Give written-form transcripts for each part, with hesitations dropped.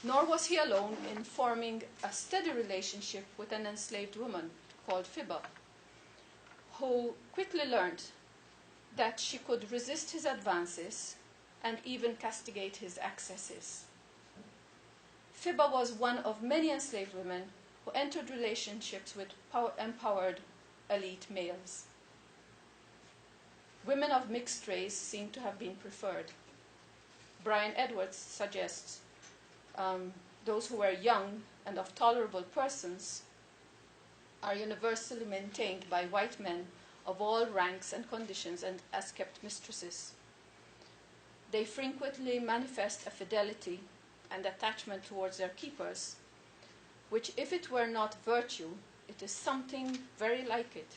Nor was he alone in forming a steady relationship with an enslaved woman called Phoebe, who quickly learned that she could resist his advances and even castigate his excesses. Phoebe was one of many enslaved women who entered relationships with empowered elite males. Women of mixed race seem to have been preferred. Brian Edwards suggests those who were young and of tolerable persons are universally maintained by white men of all ranks and conditions and as kept mistresses. They frequently manifest a fidelity and attachment towards their keepers, which, if it were not virtue, it is something very like it.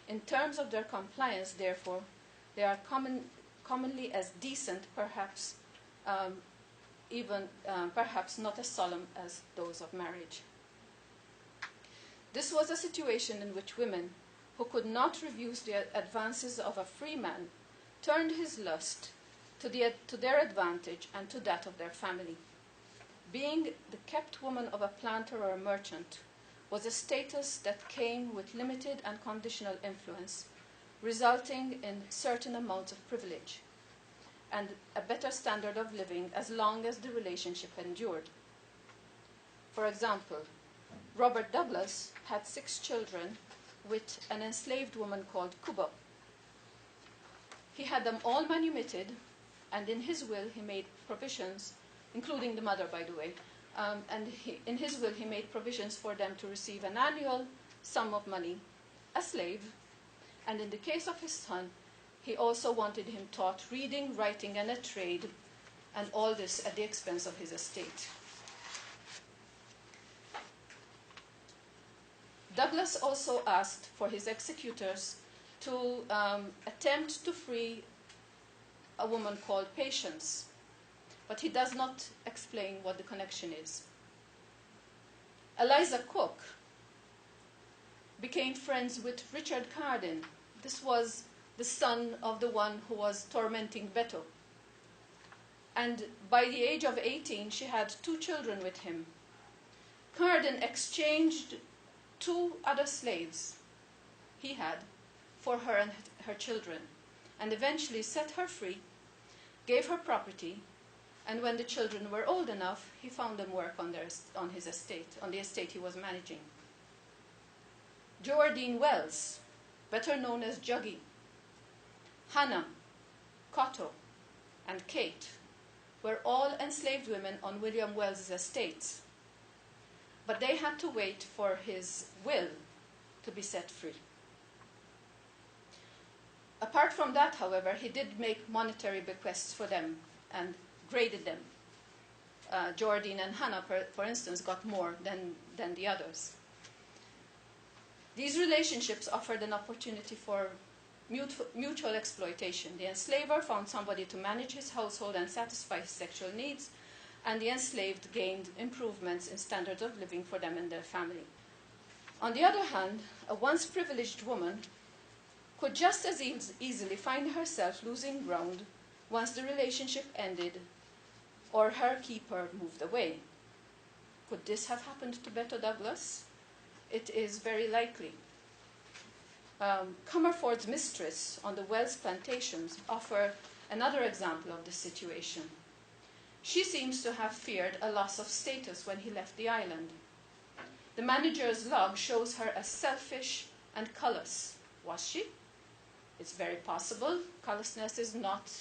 In terms of their compliance, therefore, they are commonly as decent, perhaps perhaps not as solemn as those of marriage. This was a situation in which women, who could not refuse the advances of a free man, turned his lust to their advantage and to that of their family. Being the kept woman of a planter or a merchant was a status that came with limited and conditional influence, resulting in certain amounts of privilege and a better standard of living as long as the relationship endured. For example, Robert Douglas had 6 children with an enslaved woman called Cuba. He had them all manumitted, and in his will he made provisions, including the mother, by the way, in his will he made provisions for them to receive an annual sum of money, a slave, and in the case of his son, he also wanted him taught reading, writing, and a trade, and all this at the expense of his estate. Douglas also asked for his executors to attempt to free a woman called Patience, but he does not explain what the connection is. Eliza Cook became friends with Richard Carden. This was the son of the one who was tormenting Beto. And by the age of 18, she had 2 children with him. Carden exchanged 2 other slaves he had for her and her children, and eventually set her free, gave her property, and when the children were old enough, he found them work on his estate, on the estate he was managing. Jordine Wells, better known as Juggy, Hannah, Cotto, and Kate were all enslaved women on William Wells's estates, but they had to wait for his will to be set free. Apart from that, however, he did make monetary bequests for them and graded them. Jordine and Hannah, for instance, got more than the others. These relationships offered an opportunity for mutual exploitation. The enslaver found somebody to manage his household and satisfy his sexual needs, and the enslaved gained improvements in standards of living for them and their family. On the other hand, a once privileged woman could just as easily find herself losing ground once the relationship ended or her keeper moved away. Could this have happened to Beto Douglas? It is very likely. Comerford's mistress on the Wells plantations offer another example of this situation. She seems to have feared a loss of status when he left the island. The manager's log shows her as selfish and callous. Was she? It's very possible. Callousness is not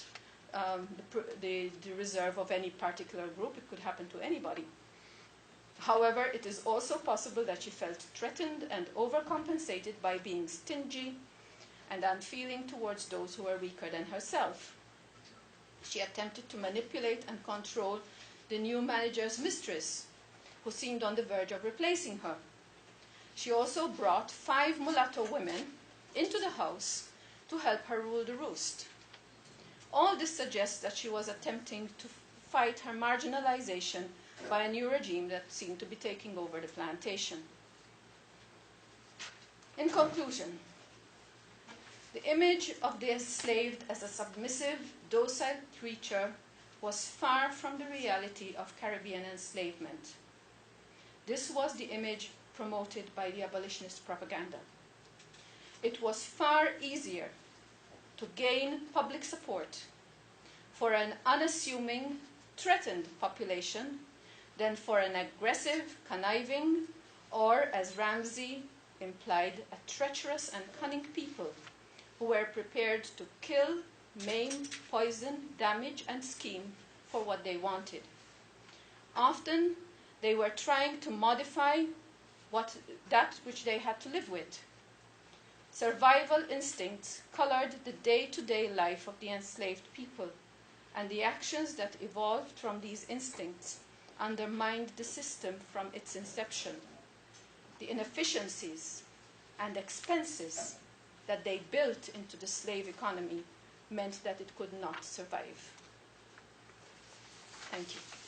the reserve of any particular group. It could happen to anybody. However, it is also possible that she felt threatened and overcompensated by being stingy and unfeeling towards those who were weaker than herself. She attempted to manipulate and control the new manager's mistress, who seemed on the verge of replacing her. She also brought 5 mulatto women into the house to help her rule the roost. All this suggests that she was attempting to fight her marginalization by a new regime that seemed to be taking over the plantation. In conclusion, the image of the enslaved as a submissive, docile creature was far from the reality of Caribbean enslavement. This was the image promoted by the abolitionist propaganda. It was far easier to gain public support for an unassuming, threatened population than for an aggressive, conniving, or, as Ramsay implied, a treacherous and cunning people who were prepared to kill, maim, poison, damage, and scheme for what they wanted. Often, they were trying to modify that which they had to live with. Survival instincts colored the day-to-day life of the enslaved people, and the actions that evolved from these instincts undermined the system from its inception. The inefficiencies and expenses that they built into the slave economy meant that it could not survive. Thank you.